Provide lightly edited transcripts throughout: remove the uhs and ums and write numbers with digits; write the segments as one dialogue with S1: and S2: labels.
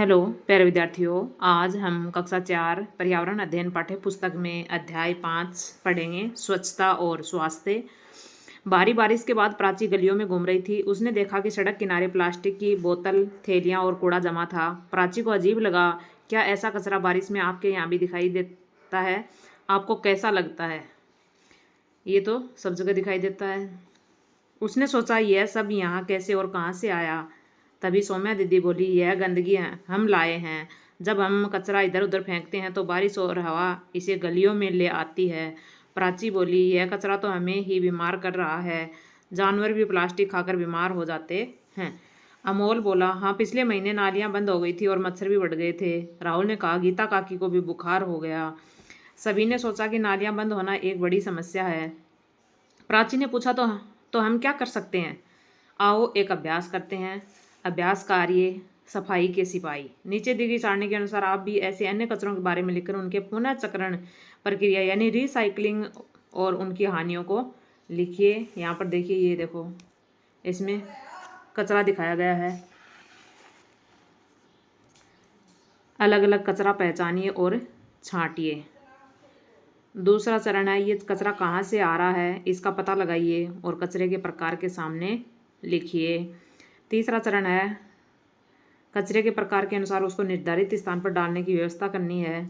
S1: Hello प्यारे विद्यार्थियों। आज हम कक्षा 4 पर्यावरण अध्ययन पाठ्य पुस्तक में अध्याय 5 पढ़ेंगे, स्वच्छता और स्वास्थ्य। भारी बारिश के बाद प्राची गलियों में घूम रही थी। उसने देखा कि सड़क किनारे प्लास्टिक की बोतल, थैलियाँ और कूड़ा जमा था। प्राची को अजीब लगा, क्या ऐसा कचरा बारिश में आपके यहाँ भी दिखाई देता है? आपको कैसा लगता है? ये तो सब जगह दिखाई देता है। उसने सोचा, यह सब यहाँ कैसे और कहाँ से आया? तभी सौम्या दीदी बोली, यह गंदगी हम लाए हैं। जब हम कचरा इधर उधर फेंकते हैं तो बारिश और हवा इसे गलियों में ले आती है। प्राची बोली, यह कचरा तो हमें ही बीमार कर रहा है। जानवर भी प्लास्टिक खाकर बीमार हो जाते हैं। अमोल बोला, हाँ, पिछले महीने नालियाँ बंद हो गई थी और मच्छर भी बढ़ गए थे। राहुल ने कहा, गीता काकी को भी बुखार हो गया। सभी ने सोचा कि नालियाँ बंद होना एक बड़ी समस्या है। प्राची ने पूछा, तो हम क्या कर सकते हैं? आओ एक अभ्यास करते हैं। अभ्यास कार्य, सफाई के सिपाही। नीचे दी गई सारणी के अनुसार आप भी ऐसे अन्य कचरों के बारे में लिखकर उनके पुनः चक्रण प्रक्रिया यानी रिसाइकलिंग और उनकी हानियों को लिखिए। यहाँ पर देखिए, ये देखो, इसमें कचरा दिखाया गया है। अलग अलग कचरा पहचानिए और छांटिए। दूसरा चरण है, ये कचरा कहाँ से आ रहा है इसका पता लगाइए और कचरे के प्रकार के सामने लिखिए। तीसरा चरण है, कचरे के प्रकार के अनुसार उसको निर्धारित स्थान पर डालने की व्यवस्था करनी है।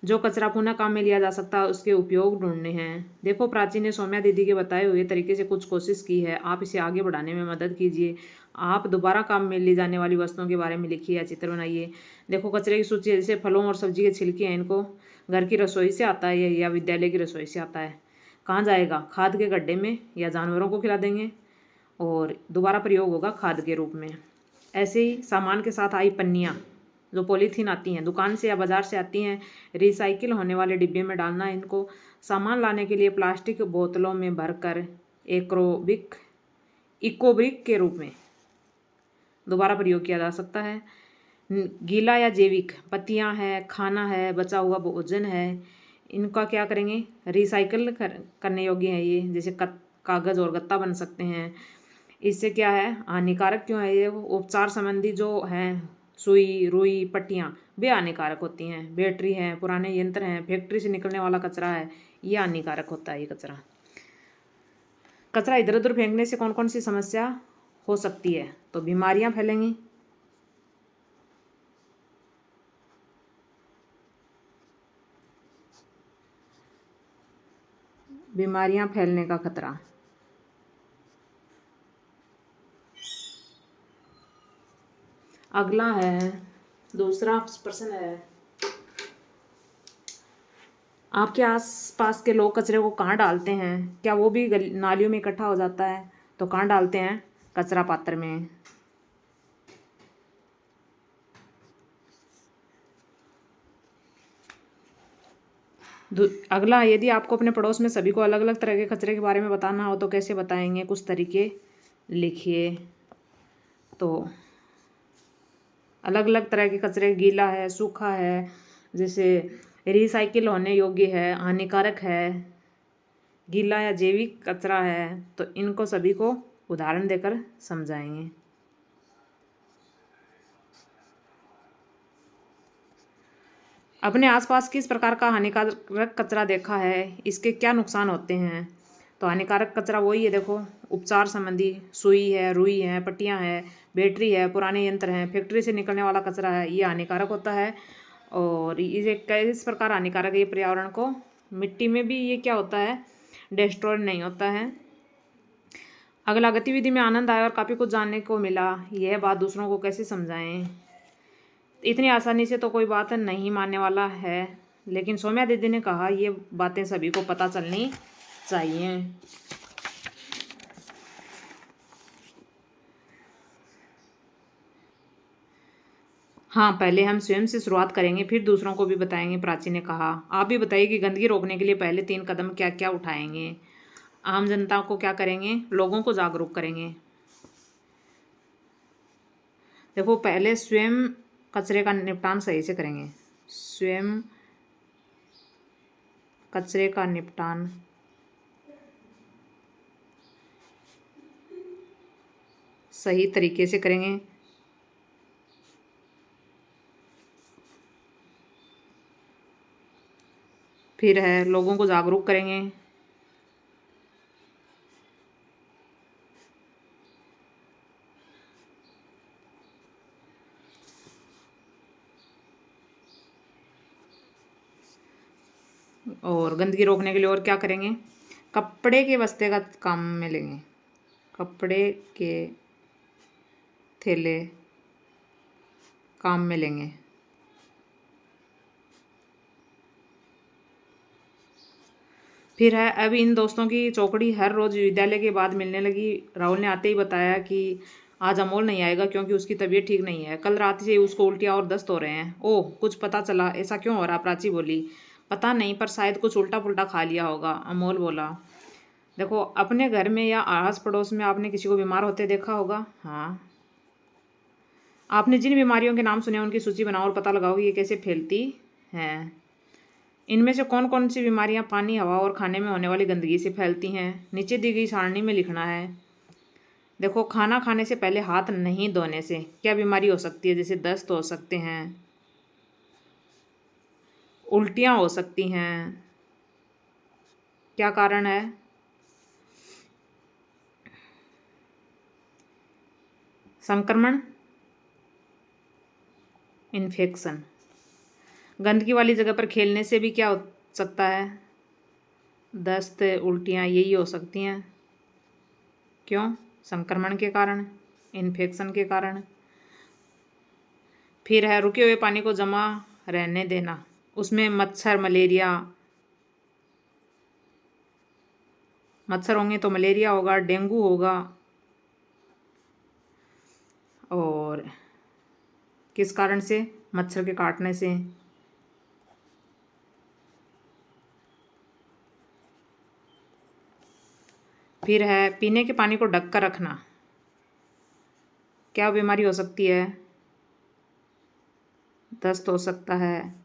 S1: जो कचरा पुनः काम में लिया जा सकता है उसके उपयोग ढूंढने हैं। देखो, प्राची ने सौम्या दीदी के बताए हुए तरीके से कुछ कोशिश की है। आप इसे आगे बढ़ाने में मदद कीजिए। आप दोबारा काम में ली जाने वाली वस्तुओं के बारे में लिखिए या चित्र बनाइए। देखो, कचरे की सूची जैसे फलों और सब्जी के छिलके हैं, इनको घर की रसोई से आता है या विद्यालय की रसोई से आता है। कहाँ जाएगा? खाद के गड्ढे में या जानवरों को खिला देंगे और दोबारा प्रयोग होगा खाद के रूप में। ऐसे ही सामान के साथ आई पन्नियाँ, जो पॉलीथीन आती हैं, दुकान से या बाज़ार से आती हैं, रिसाइकिल होने वाले डिब्बे में डालना। इनको सामान लाने के लिए प्लास्टिक बोतलों में भरकर इकोब्रिक के रूप में दोबारा प्रयोग किया जा सकता है। गीला या जैविक, पत्तियाँ हैं, खाना है, बचा हुआ भोजन है, इनका क्या करेंगे? रिसाइकिल करने योग्य है ये, जैसे कागज़ और गत्ता बन सकते हैं। इससे क्या है, हानिकारक क्यों है ये? उपचार संबंधी जो हैं, सुई रुई पट्टियाँ, वे हानिकारक होती हैं। बैटरी है, पुराने यंत्र हैं, फैक्ट्री से निकलने वाला कचरा है, ये हानिकारक होता है। ये कचरा इधर उधर फेंकने से कौन कौन सी समस्या हो सकती है? तो बीमारियां फैलेंगी। बीमारियां फैलने का खतरा। अगला है, दूसरा प्रश्न है, आपके आसपास के लोग कचरे को कहाँ डालते हैं? क्या वो भी नालियों में इकट्ठा हो जाता है? तो कहाँ डालते हैं? कचरा पात्र में। अगला, यदि आपको अपने पड़ोस में सभी को अलग अलग तरह के कचरे के बारे में बताना हो तो कैसे बताएंगे? कुछ तरीके लिखिए। तो अलग अलग तरह के कचरे, गीला है, सूखा है, जैसे रिसाइकिल होने योग्य है, हानिकारक है, गीला या जैविक कचरा है, तो इनको सभी को उदाहरण देकर समझाएंगे। अपने आसपास किस प्रकार का हानिकारक कचरा देखा है? इसके क्या नुकसान होते हैं? तो हानिकारक कचरा वही है, देखो, उपचार संबंधी, सुई है, रुई है, पट्टियाँ हैं, बैटरी है, पुराने यंत्र हैं, फैक्ट्री से निकलने वाला कचरा है, ये हानिकारक होता है। और ये किस प्रकार हानिकारक है? ये पर्यावरण को, मिट्टी में भी ये क्या होता है? डिस्ट्रॉय नहीं होता है। अगला, गतिविधि में आनंद आया और काफ़ी कुछ जानने को मिला, यह बात दूसरों को कैसे समझाएं? इतनी आसानी से तो कोई बात नहीं मानने वाला है, लेकिन सौम्या दीदी ने कहा, ये बातें सभी को पता चलनी चाहिए। हाँ, पहले हम स्वयं से शुरुआत करेंगे, फिर दूसरों को भी बताएंगे, प्राची ने कहा। आप भी बताइए कि गंदगी रोकने के लिए पहले 3 कदम क्या क्या उठाएंगे? आम जनता को क्या करेंगे? लोगों को जागरूक करेंगे। देखो, पहले स्वयं कचरे का निपटान सही से करेंगे। स्वयं कचरे का निपटान सही तरीके से करेंगे। फिर है लोगों को जागरूक करेंगे। और गंदगी रोकने के लिए और क्या करेंगे? कपड़े के बस्ते का काम में लेंगे, कपड़े के थैले काम में लेंगे। फिर है अब इन दोस्तों की चौकड़ी हर रोज़ विद्यालय के बाद मिलने लगी। राहुल ने आते ही बताया कि आज अमोल नहीं आएगा क्योंकि उसकी तबीयत ठीक नहीं है। कल रात से उसको उल्टियाँ और दस्त हो रहे हैं। ओह, कुछ पता चला? ऐसा क्यों हो रहा? प्राची बोली। पता नहीं, पर शायद कुछ उल्टा पुल्टा खा लिया होगा, अमोल बोला। देखो, अपने घर में या आस पड़ोस में आपने किसी को बीमार होते देखा होगा? हाँ। आपने जिन बीमारियों के नाम सुने उनकी सूची बनाओ और पता लगाओ कि ये कैसे फैलती हैं। इनमें से कौन कौन सी बीमारियां पानी, हवा और खाने में होने वाली गंदगी से फैलती हैं? नीचे दी गई सारणी में लिखना है। देखो, खाना खाने से पहले हाथ नहीं धोने से क्या बीमारी हो सकती है? जैसे दस्त हो सकते हैं, उल्टियां हो सकती हैं। क्या कारण है? संक्रमण, इन्फेक्शन। गंदगी वाली जगह पर खेलने से भी क्या हो सकता है? दस्त, उल्टियां, यही हो सकती हैं। क्यों? संक्रमण के कारण, इन्फेक्शन के कारण। फिर है रुके हुए पानी को जमा रहने देना, उसमें मच्छर, मच्छर होंगे तो मलेरिया होगा, डेंगू होगा। और किस कारण से? मच्छर के काटने से। फिर है पीने के पानी को ढक कर रखना, क्या बीमारी हो सकती है? दस्त हो सकता है,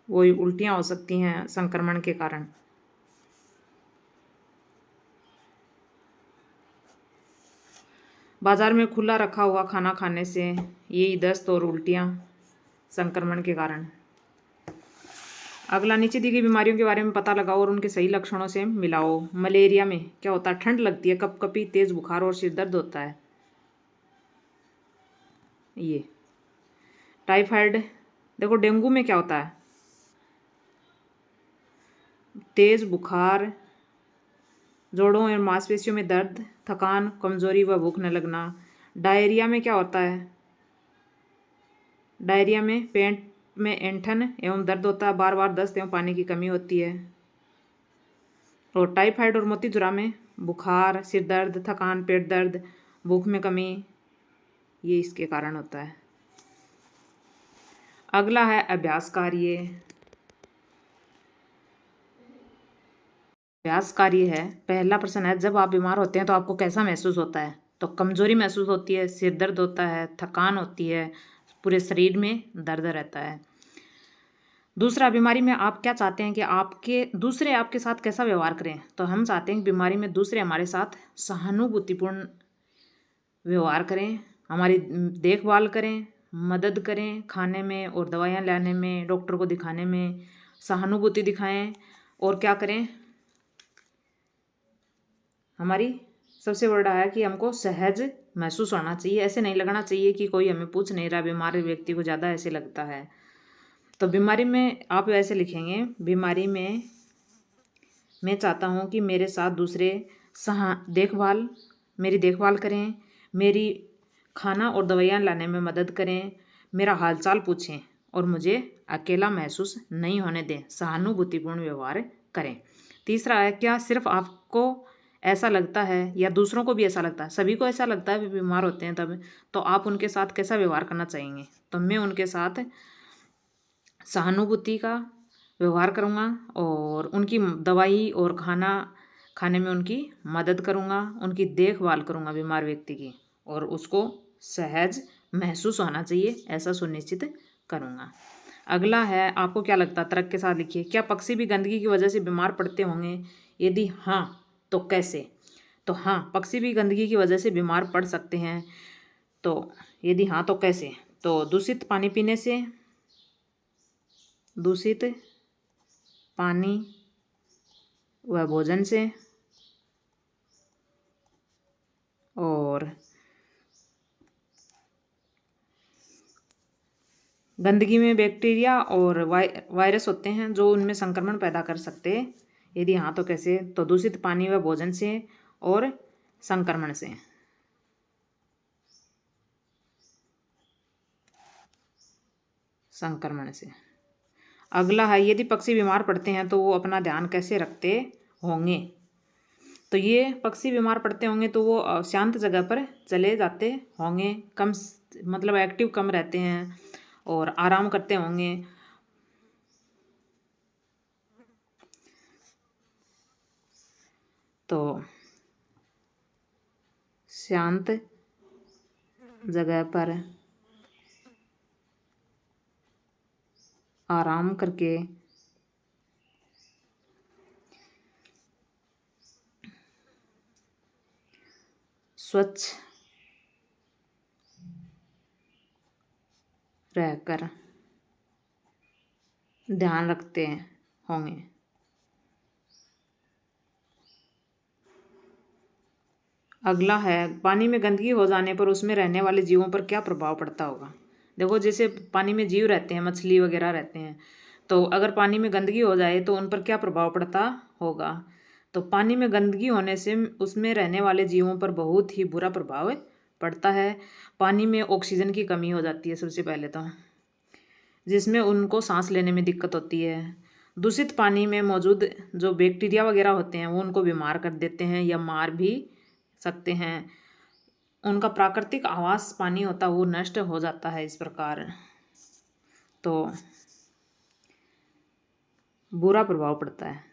S1: वही उल्टियाँ हो सकती हैं संक्रमण के कारण। बाजार में खुला रखा हुआ खाना खाने से यही दस्त और उल्टियाँ संक्रमण के कारण। अगला, नीचे दी गई बीमारियों के बारे में पता लगाओ और उनके सही लक्षणों से मिलाओ। मलेरिया में क्या होता है? ठंड लगती है, कपकपी, तेज बुखार और सिर दर्द होता है। ये टाइफाइड। देखो, डेंगू में क्या होता है? तेज बुखार, जोड़ों और मांसपेशियों में दर्द, थकान, कमजोरी व भूख न लगना। डायरिया में क्या होता है? डायरिया में पेट में ऐंठन एवं दर्द होता है, बार बार दस्त एवं पानी की कमी होती है। और टाइफाइड और मोतीचूरा में बुखार, सिर दर्द, थकान, पेट दर्द, भूख में कमी, ये इसके कारण होता है। अगला है अभ्यास कार्य। अभ्यास कार्य है, पहला प्रश्न है, जब आप बीमार होते हैं तो आपको कैसा महसूस होता है? तो कमजोरी महसूस होती है, सिर दर्द होता है, थकान होती है, पूरे शरीर में दर्द रहता है। दूसरा, बीमारी में आप क्या चाहते हैं कि दूसरे आपके साथ कैसा व्यवहार करें? तो हम चाहते हैं कि बीमारी में दूसरे हमारे साथ सहानुभूतिपूर्ण व्यवहार करें, हमारी देखभाल करें, मदद करें खाने में और दवाइयाँ लाने में, डॉक्टर को दिखाने में सहानुभूति दिखाएं। और क्या करें? हमारी सबसे बड़ा है कि हमको सहज महसूस होना चाहिए, ऐसे नहीं लगना चाहिए कि कोई हमें पूछ नहीं रहा। बीमार व्यक्ति को ज़्यादा ऐसे लगता है। तो बीमारी में आप ऐसे लिखेंगे, बीमारी में मैं चाहता हूँ कि मेरे साथ दूसरे मेरी देखभाल करें, मेरी खाना और दवाइयाँ लाने में मदद करें, मेरा हालचाल पूछें और मुझे अकेला महसूस नहीं होने दें, सहानुभूतिपूर्ण व्यवहार करें। तीसरा है, क्या सिर्फ आपको ऐसा लगता है या दूसरों को भी ऐसा लगता है? सभी को ऐसा लगता है, वे बीमार होते हैं तब। तो आप उनके साथ कैसा व्यवहार करना चाहेंगे? तो मैं उनके साथ सहानुभूति का व्यवहार करूँगा और उनकी दवाई और खाना खाने में उनकी मदद करूँगा, उनकी देखभाल करूँगा बीमार व्यक्ति की, और उसको सहज महसूस होना चाहिए ऐसा सुनिश्चित करूँगा। अगला है, आपको क्या लगता है? तर्क के साथ लिखिए, क्या पक्षी भी गंदगी की वजह से बीमार पड़ते होंगे? यदि हाँ तो कैसे? तो हाँ, पक्षी भी गंदगी की वजह से बीमार पड़ सकते हैं। तो यदि हाँ तो कैसे? तो दूषित पानी पीने से, दूषित पानी व भोजन से और गंदगी में बैक्टीरिया और वायरस होते हैं जो उनमें संक्रमण पैदा कर सकते हैं। यदि हाँ तो कैसे? तो दूषित पानी व भोजन से और संक्रमण से। अगला है, यदि पक्षी बीमार पड़ते हैं तो वो अपना ध्यान कैसे रखते होंगे? तो ये पक्षी बीमार पड़ते होंगे तो वो शांत जगह पर चले जाते होंगे, कम मतलब एक्टिव कम रहते हैं और आराम करते होंगे। तो शांत जगह पर आराम करके स्वच्छ रहकर ध्यान रखते होंगे। अगला है, पानी में गंदगी हो जाने पर उसमें रहने वाले जीवों पर क्या प्रभाव पड़ता होगा? देखो, जैसे पानी में जीव रहते हैं, मछली वगैरह रहते हैं, तो अगर पानी में गंदगी हो जाए तो उन पर क्या प्रभाव पड़ता होगा? तो पानी में गंदगी होने से उसमें रहने वाले जीवों पर बहुत ही बुरा प्रभाव पड़ता है। पानी में ऑक्सीजन की कमी हो जाती है सबसे पहले तो, जिसमें उनको सांस लेने में दिक्कत होती है। दूषित पानी में मौजूद जो बैक्टीरिया वगैरह होते हैं वो उनको बीमार कर देते हैं या मार भी सकते हैं। उनका प्राकृतिक आवास पानी होता है वो नष्ट हो जाता है इस प्रकार, तो बुरा प्रभाव पड़ता है।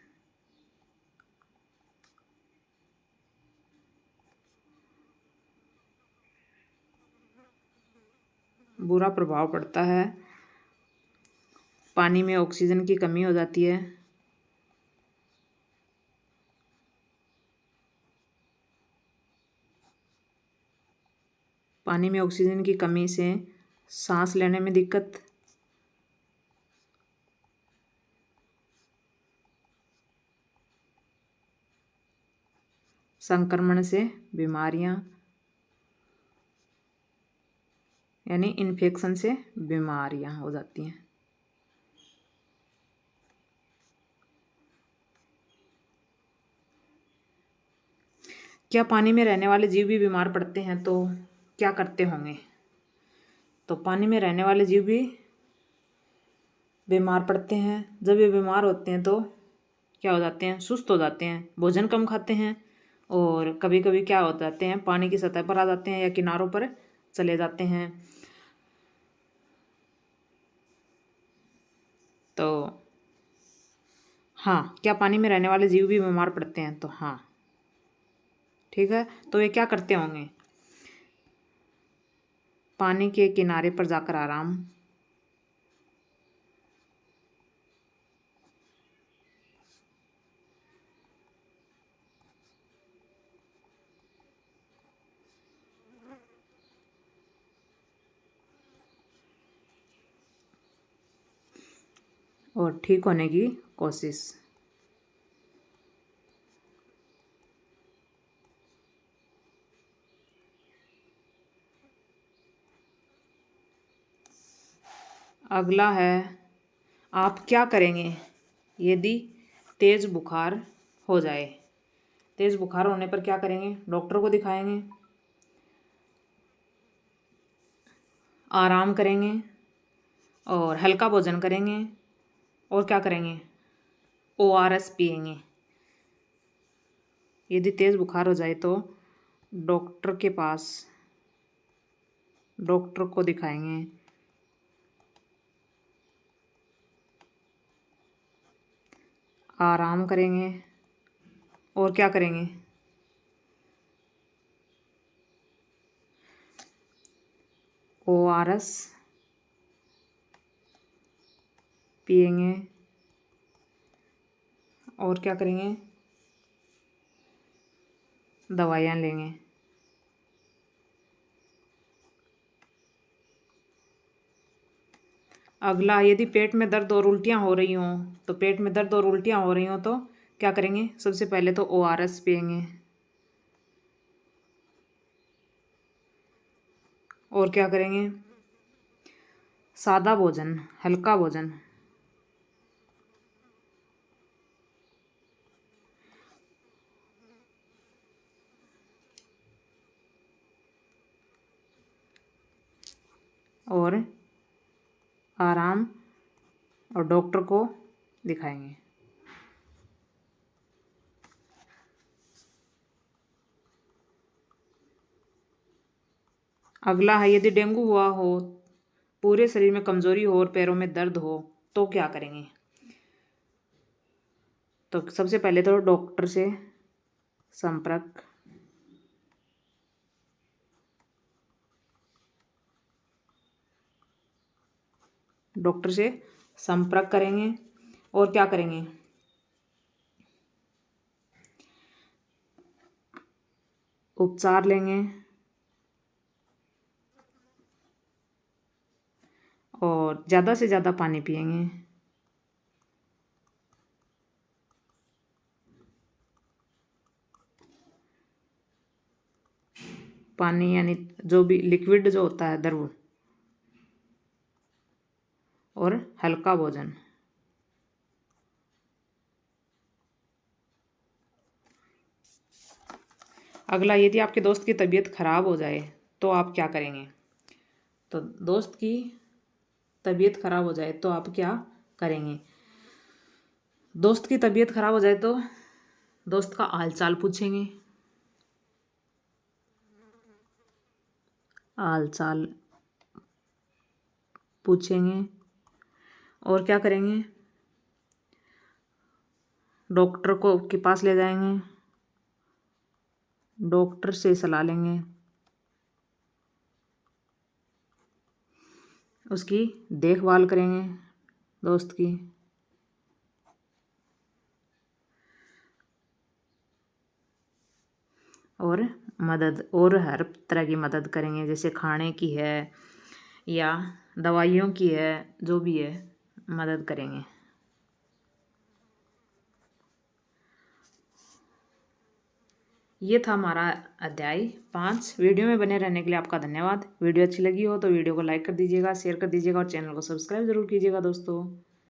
S1: बुरा प्रभाव पड़ता है, पानी में ऑक्सीजन की कमी हो जाती है। पानी में ऑक्सीजन की कमी से सांस लेने में दिक्कत, संक्रमण से बीमारियां यानी इन्फेक्शन से बीमारियां हो जाती हैं। क्या पानी में रहने वाले जीव भी बीमार पड़ते हैं तो क्या करते होंगे? तो पानी में रहने वाले जीव भी बीमार पड़ते हैं। जब ये बीमार होते हैं तो क्या हो जाते हैं? सुस्त हो जाते हैं, भोजन कम खाते हैं और कभी कभी क्या हो जाते हैं? पानी की सतह पर आ जाते हैं या किनारों पर चले जाते हैं। तो हाँ, क्या पानी में रहने वाले जीव भी बीमार पड़ते हैं? तो हाँ, ठीक है। तो ये क्या करते होंगे? पानी के किनारे पर जाकर आराम, और ठीक होने की कोशिश। अगला है, आप क्या करेंगे यदि तेज बुखार हो जाए? तेज बुखार होने पर क्या करेंगे? डॉक्टर को दिखाएंगे, आराम करेंगे और हल्का भोजन करेंगे और क्या करेंगे? ORS पिएंगे। यदि तेज बुखार हो जाए तो डॉक्टर के पास, डॉक्टर को दिखाएंगे, आराम करेंगे और क्या करेंगे? ORS पिएंगे और क्या करेंगे? दवाइयाँ लेंगे। अगला, यदि पेट में दर्द और उल्टियाँ हो रही हों, तो पेट में दर्द और उल्टियाँ हो रही हों तो क्या करेंगे? सबसे पहले तो ORS पिएंगे। और क्या करेंगे? सादा भोजन, हल्का भोजन। और आराम, और डॉक्टर को दिखाएंगे। अगला है, यदि डेंगू हुआ हो, पूरे शरीर में कमजोरी हो और पैरों में दर्द हो तो क्या करेंगे? तो सबसे पहले तो डॉक्टर से संपर्क, डॉक्टर से संपर्क करेंगे। और क्या करेंगे? उपचार लेंगे और ज़्यादा से ज़्यादा पानी पिएंगे। पानी यानी जो भी लिक्विड जो होता है, द्रव। और हल्का भोजन। अगला, यदि आपके दोस्त की तबीयत खराब हो जाए तो आप क्या करेंगे? तो दोस्त की तबीयत खराब हो जाए तो आप क्या करेंगे? दोस्त की तबीयत खराब हो जाए तो दोस्त का हाल चाल पूछेंगे। हाल चाल पूछेंगे। और क्या करेंगे? डॉक्टर को के पास ले जाएंगे, डॉक्टर से सलाह लेंगे, उसकी देखभाल करेंगे दोस्त की। और मदद, और हर तरह की मदद करेंगे, जैसे खाने की है या दवाइयों की है, जो भी है मदद करेंगे। ये था हमारा अध्याय 5। वीडियो में बने रहने के लिए आपका धन्यवाद। वीडियो अच्छी लगी हो तो वीडियो को लाइक कर दीजिएगा, शेयर कर दीजिएगा और चैनल को सब्सक्राइब जरूर कीजिएगा दोस्तों।